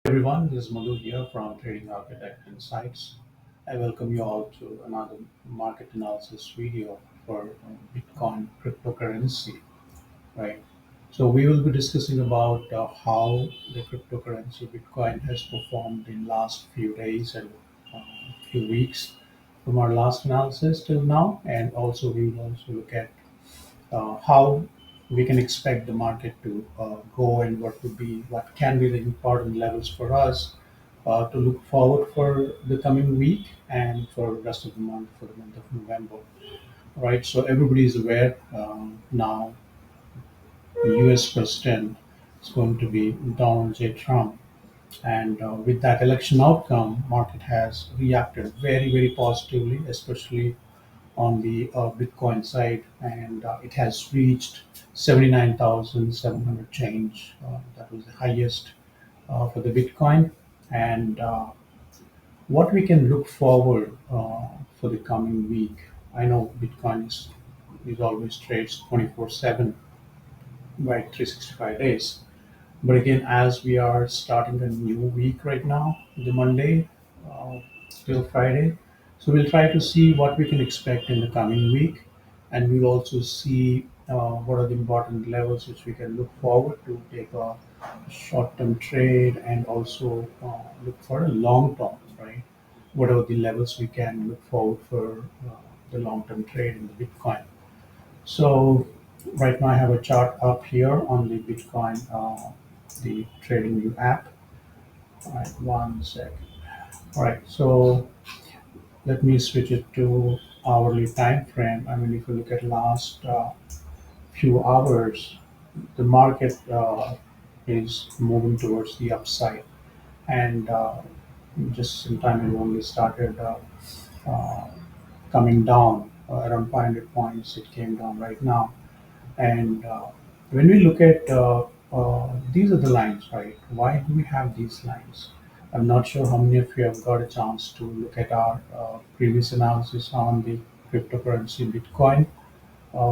Everyone, this is Madhu here from Trading Architect Insights. I welcome you all to another market analysis video for Bitcoin cryptocurrency, right? So we will be discussing about how the cryptocurrency Bitcoin has performed in last few days and few weeks from our last analysis till now, and also we will also look at how we can expect the market to go and what can be the important levels for us to look forward for the coming week and for the rest of the month, for the month of November. Right, so everybody is aware now the US president is going to be Donald J. Trump. And with that election outcome, market has reacted very, very positively, especially on the Bitcoin side, and it has reached 79,700 change. That was the highest for the Bitcoin. And what we can look forward for the coming week. I know Bitcoin is always trades 24/7, right, 365 days. But again, as we are starting a new week right now, the Monday uh, till Friday, so we'll try to see what we can expect in the coming week, and we'll also see what are the important levels which we can look forward to take a short-term trade, and also look for a long-term, right? What are the levels we can look forward for the long-term trade in the Bitcoin? So right now I have a chart up here on the Bitcoin, the TradingView app. All right, one second. All right, so let me switch it to hourly time frame. I mean, if you look at last few hours, the market is moving towards the upside, and just some time it only started uh, coming down around 500 points. It came down right now. And when we look at these are the lines, right? Why do we have these lines? I'm not sure how many of you have got a chance to look at our previous analysis on the cryptocurrency Bitcoin.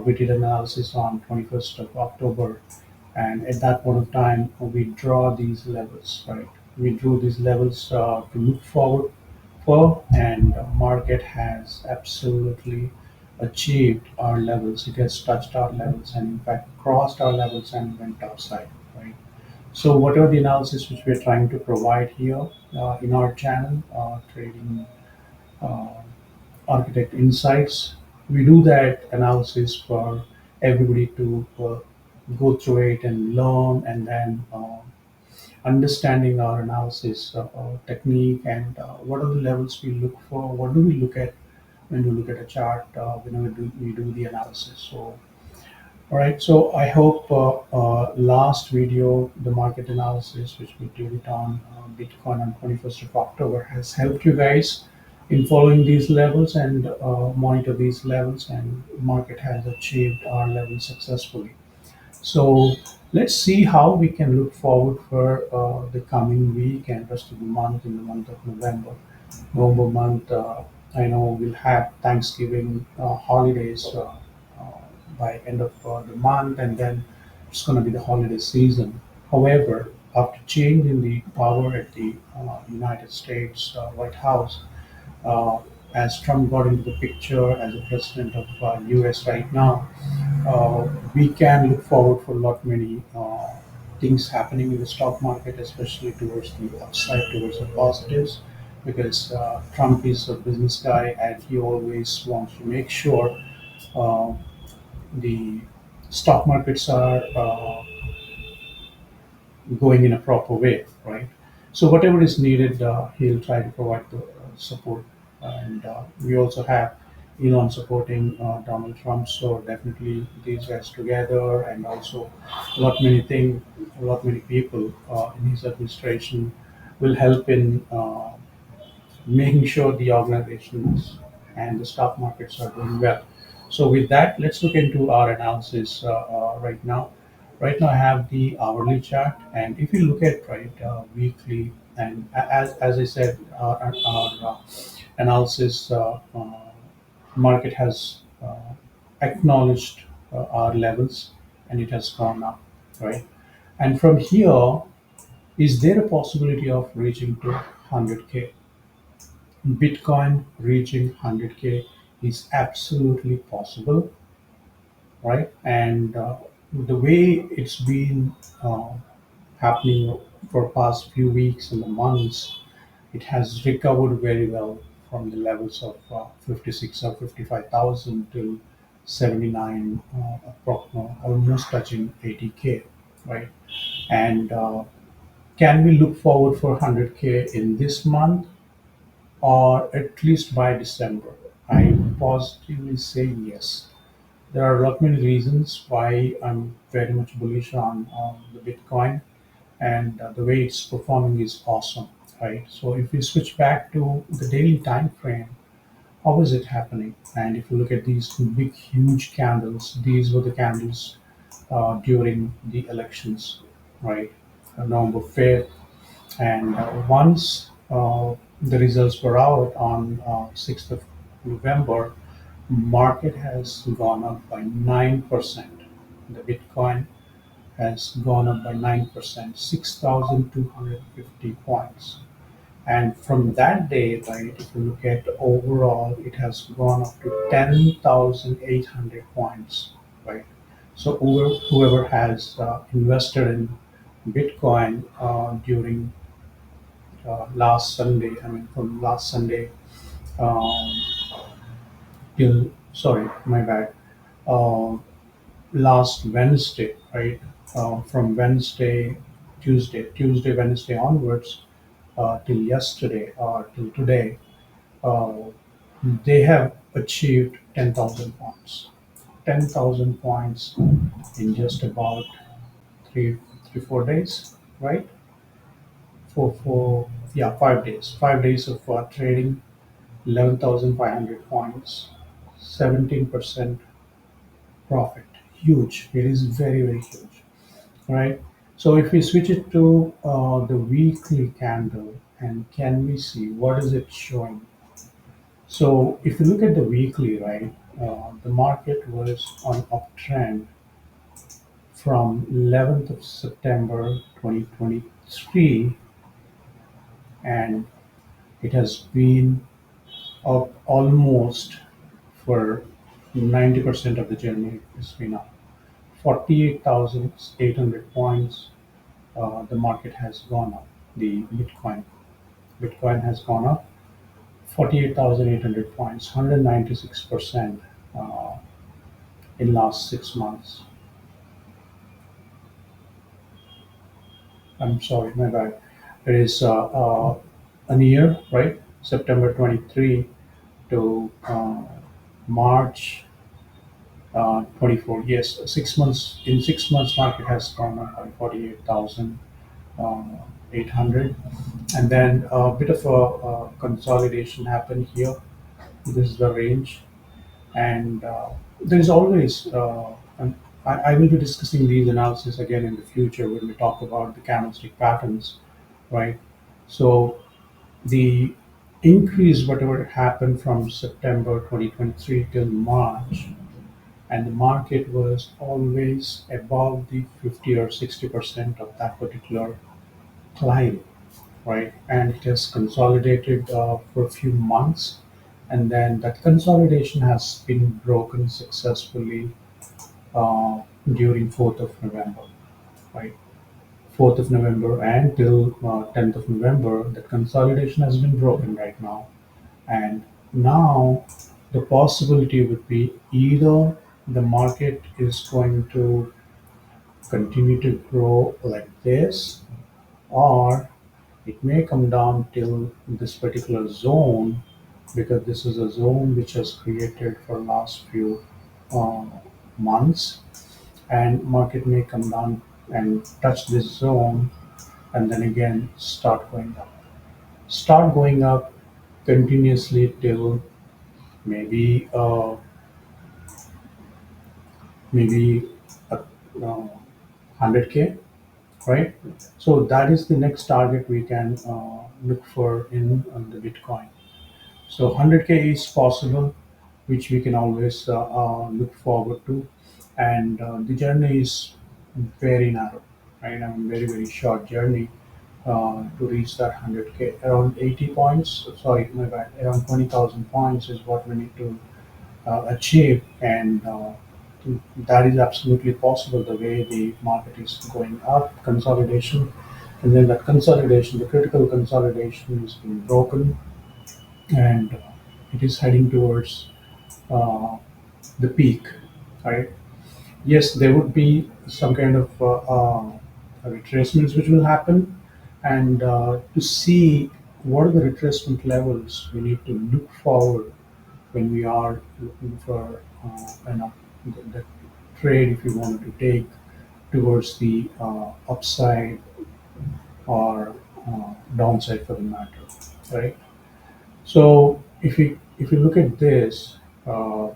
We did analysis on 21st of October, and at that point of time, we draw these levels, right? We drew these levels to look forward for, and market has absolutely achieved our levels. It has touched our levels and in fact crossed our levels and went upside, right? So whatever the analysis which we are trying to provide here in our channel, Trading uh, Architect Insights, we do that analysis for everybody to go through it and learn, and then understanding our analysis technique, and what are the levels we look for, what do we look at when we look at a chart, whenever we do the analysis. So all right, so I hope last video, the market analysis, which we did it on Bitcoin on 21st of October, has helped you guys in following these levels and monitor these levels, and market has achieved our level successfully. So let's see how we can look forward for the coming week and rest of the month, in the month of November. November month, I know we'll have Thanksgiving holidays by end of the month, and then it's going to be the holiday season. However, after changing the power at the United States White House, uh, as Trump got into the picture as the president of US right now, we can look forward for a lot many things happening in the stock market, especially towards the upside, towards the positives, because Trump is a business guy and he always wants to make sure uh, the stock markets are going in a proper way, right? So whatever is needed, he'll try to provide the support. And we also have Elon supporting Donald Trump, so definitely these guys together, and also a lot many people in his administration will help in making sure the organizations and the stock markets are doing well. So with that, let's look into our analysis right now. Right now, I have the hourly chart, and if you look at weekly, and as I said, our analysis market has acknowledged our levels, and it has gone up, right? And from here, Is there a possibility of reaching to 100K? Bitcoin reaching 100K is absolutely possible, right? And the way it's been uh, happening for past few weeks and months, it has recovered very well from the levels of 56 or 55,000 to 79, almost touching 80K, right? And can we look forward for 100K in this month or at least by December? I positively say yes. There are a lot many reasons why I'm very much bullish on the Bitcoin, and the way it's performing is awesome, right? So if we switch back to the daily time frame, how is it happening? And if you look at these big, huge candles, these were the candles during the elections, right? November 5th, and once the results were out on 6th of November, market has gone up by 9%. The Bitcoin has gone up by 9%, 6,250 points. And from that day, right, if you look at overall, it has gone up to 10,800 points, right? So whoever has invested in Bitcoin during last Sunday, I mean, from last Sunday um, till, sorry, my bad, uh, last Wednesday, right? From Wednesday, Wednesday onwards, till yesterday or till today, uh, they have achieved 10,000 points. 10,000 points in just about three, 4 days, right? Yeah, 5 days. 5 days of trading, 11,500 points, 17% profit. Huge. It is very, very huge, right? So if we switch it to the weekly candle, and can we see what is it showing? So if you look at the weekly, right, the market was on uptrend from 11th of September 2023, and it has been up almost for 90% of the journey. It's been up 48,800 points. The market has gone up. The Bitcoin has gone up 48,800 points, 196% uh, in last 6 months. I'm sorry, my bad. It is a year, right? September 23 to March 24. Yes, 6 months. In 6 months, market has gone up by 48,800, and then a bit of a consolidation happened here. This is the range, and there is always. And I will be discussing these analysis again in the future when we talk about the candlestick patterns, right? So the increase, whatever happened from September 2023 till March, and the market was always above the 50 or 60% of that particular climb, right? And it has consolidated for a few months, and then that consolidation has been broken successfully during 4th of November, right? 4th of November until 10th of November, that consolidation has been broken right now. And now the possibility would be either the market is going to continue to grow like this, or it may come down till this particular zone, because this is a zone which has created for last few uh, months, and market may come down and touch this zone and then again start going up continuously till maybe maybe uh, 100K, right? So that is the next target we can look for in the Bitcoin. So 100K is possible, which we can always look forward to, and the journey is very narrow, right? I mean, very, very short journey. to reach that 100K. Around 80 points, sorry, my bad, around 20,000 points is what we need to achieve, and that is absolutely possible the way the market is going up, consolidation, and then that consolidation, the critical consolidation is being broken, and it is heading towards uh, the peak, right? Yes, there would be some kind of retracements which will happen, and to see what are the retracement levels, we need to look forward when we are looking for the trade if you wanted to take towards the upside or downside for the matter, right? So if you look at this, uh,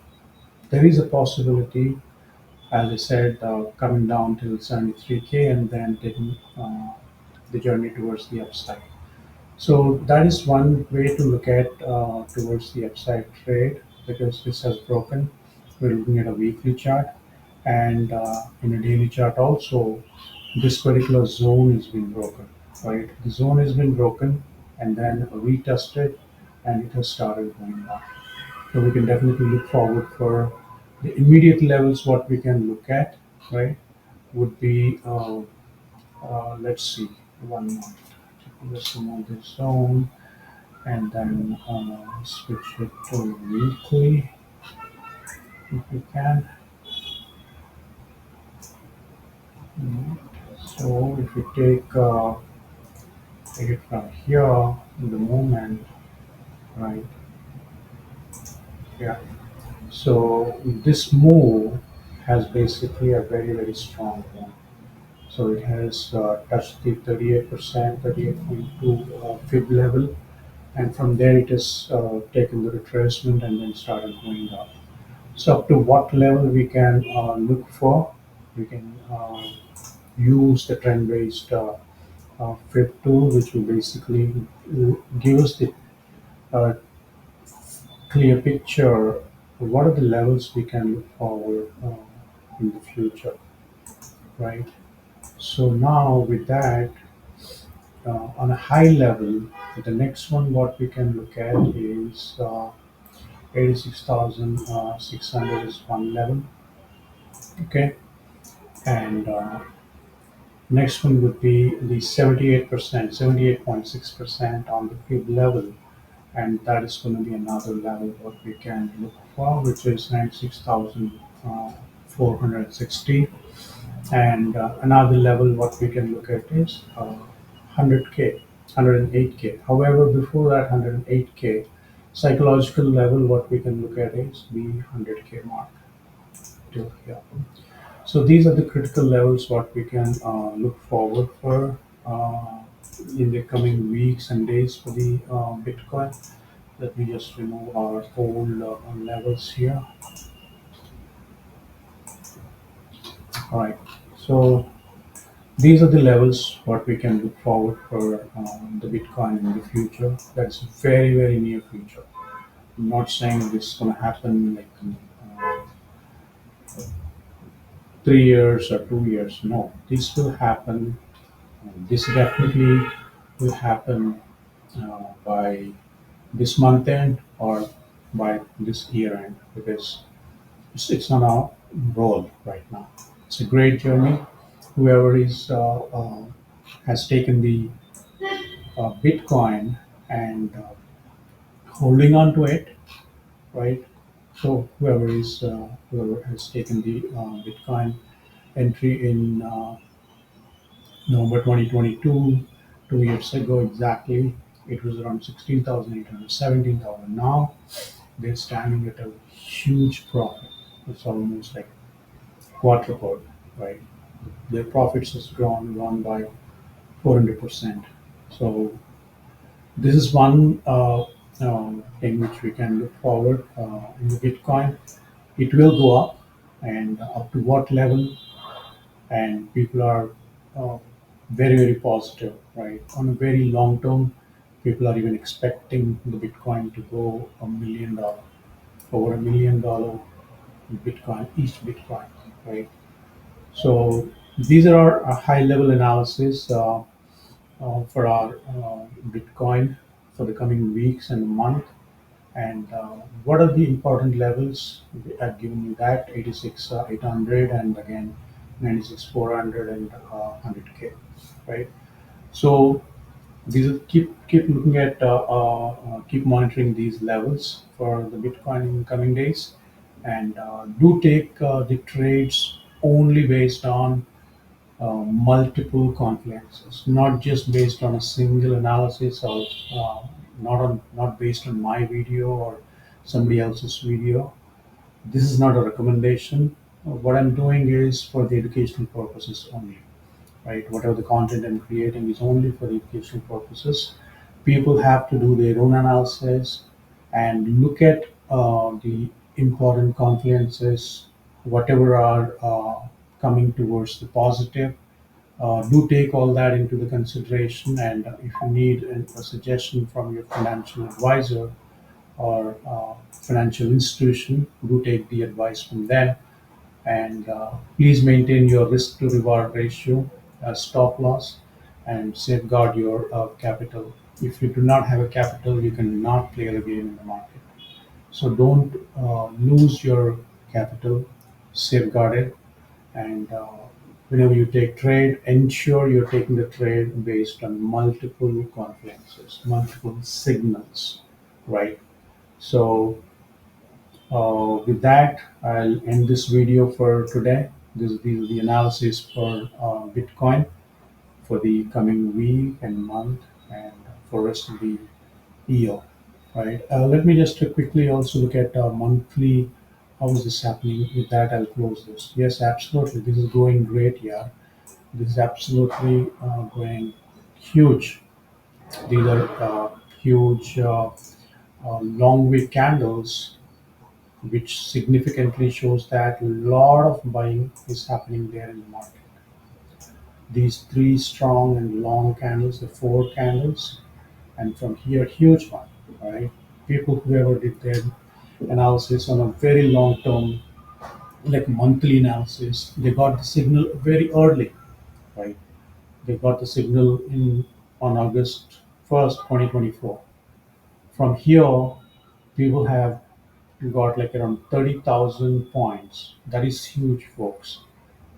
there is a possibility, as I said, coming down till 73K and then taking the journey towards the upside. So that is one way to look at towards the upside trade, because this has broken. We're looking at a weekly chart, and in a daily chart also, this particular zone has been broken. Right, the zone has been broken and then retested, and it has started going up. So we can definitely look forward for the immediate levels. What we can look at, right, would be let's see, 1 month. Let's remove this zone and then switch it to weekly if you can. Mm. So if you take it from here in the moment, right? Yeah. So this move has basically a very strong one. So it has touched the 38%, 38.2 fib level, and from there it has taken the retracement and then started going up. So up to what level we can look for? We can use the trend-based fib tool, which will basically give us the uh, clear picture of what are the levels we can look forward in the future, right? So now with that, on a high level, the next one what we can look at is 86,600 is one level, okay, and next one would be the 78%, 78.6% on the fib level, and that is going to be another level what we can look for, which is 96,460. And another level what we can look at is 100K, 108K. However, before that 108K, psychological level what we can look at is the 100K mark till here. So these are the critical levels what we can look forward for in the coming weeks and days for the Bitcoin. Let me just remove our old levels here. All right. So these are the levels what we can look forward for the Bitcoin in the future. That's very near future. I'm not saying this is going to happen like 3 years or 2 years. No, this will happen. This definitely will happen by this month end or by this year end, because it's on a roll right now. It's a great journey. Whoever is has taken the Bitcoin and holding on to it, right? So whoever has taken the Bitcoin entry in November 2022, 2 years ago exactly, it was around 16,800, 17,000. Now they're standing at a huge profit. It's almost like quadrupled, right? Their profits has grown by 400%. So this is one thing which we can look forward in the Bitcoin. It will go up, and up to what level? And people are uh, very positive, right? On a very long term, people are even expecting the Bitcoin to go $1 million, over $1 million Bitcoin, each Bitcoin, right? So these are our high level analysis. for our Bitcoin for the coming weeks and month. And what are the important levels? I've given you that 86 800 and again 96 400 and 100K, right? So these are, keep looking at keep monitoring these levels for the Bitcoin in coming days, and do take the trades only based on multiple confluences, not just based on a single analysis or not based on my video or somebody else's video. This is not a recommendation. What I'm doing is for the educational purposes only, right? Whatever the content I'm creating is only for the educational purposes. People have to do their own analysis and look at the important confluences, whatever are coming towards the positive. Do take all that into the consideration, and if you need a suggestion from your financial advisor or financial institution, do take the advice from them, and please maintain your risk to reward ratio, stop loss, and safeguard your capital. If you do not have a capital, you cannot play the game in the market. So don't lose your capital, safeguard it, and whenever you take trade, ensure you're taking the trade based on multiple confluences, multiple signals, right? So with that, I'll end this video for today. These are the analysis for Bitcoin for the coming week and month and for rest of the year. Right. Let me just quickly also look at monthly. How is this happening? With that, I'll close this. Yes, absolutely. This is going great. Yeah, this is absolutely going huge. These are huge long wick candles, which significantly shows that a lot of buying is happening there in the market. These three strong and long candles, the four candles, and from here, huge one, right? People whoever did their analysis on a very long term, like monthly analysis, they got the signal very early, right? They got the signal in on August 1st, 2024. From here, people have got like around 30,000 points. That is huge, folks.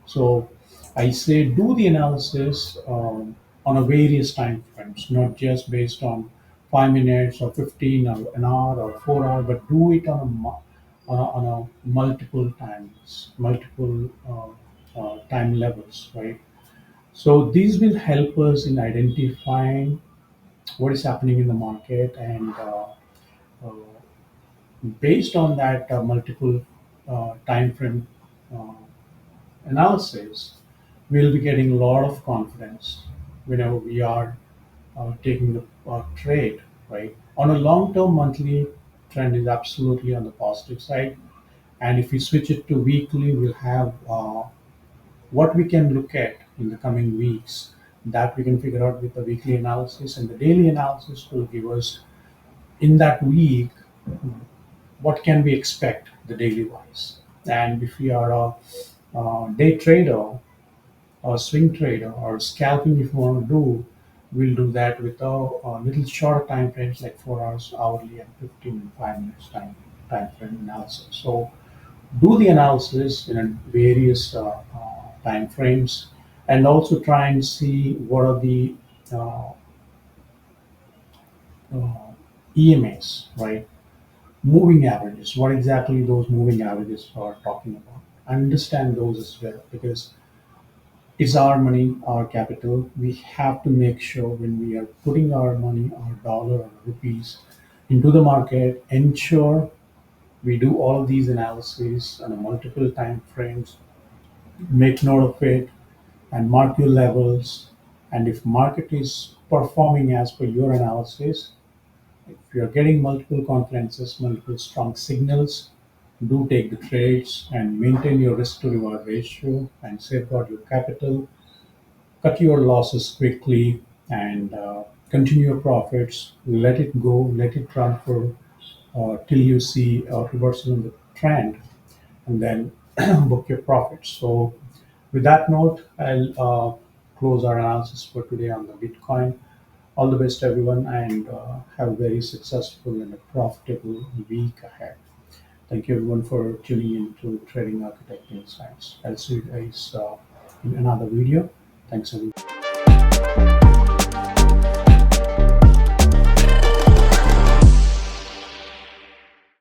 So I say do the analysis on a various time frames, not just based on 5 minutes or 15 or an hour or 4 hour, but do it on on a multiple times, multiple time levels, right? So these will help us in identifying what is happening in the market, and uh, based on that multiple time frame uh, analysis, we'll be getting a lot of confidence whenever we are taking the trade, right? On a long term, monthly trend is absolutely on the positive side. And if we switch it to weekly, we'll have what we can look at in the coming weeks that we can figure out with the weekly analysis, and the daily analysis will give us in that week what can we expect the daily wise. And if we are a day trader or swing trader or scalping, if you want to do, we'll do that with a little shorter time frames like 4 hours hourly and 15 and 5 minutes time frame analysis. So do the analysis in a various time frames, and also try and see what are the uh, uh, EMAs, right? Moving averages. What exactly those moving averages are talking about? Understand those as well, because it's our money, our capital. We have to make sure when we are putting our money, our dollar or rupees into the market, ensure we do all of these analyses on a multiple time frames, make note of it, and mark your levels. And if market is performing as per your analysis, if you're getting multiple confluences, multiple strong signals, do take the trades and maintain your risk to reward ratio and safeguard your capital. Cut your losses quickly, and continue your profits. Let it go, let it run till you see a reversal in the trend, and then book your profits. So, with that note, I'll close our analysis for today on the Bitcoin. All the best, everyone, and have a very successful and a profitable week ahead. Thank you, everyone, for tuning in to Trading Architect Insights. I'll see you guys in another video. Thanks, everyone.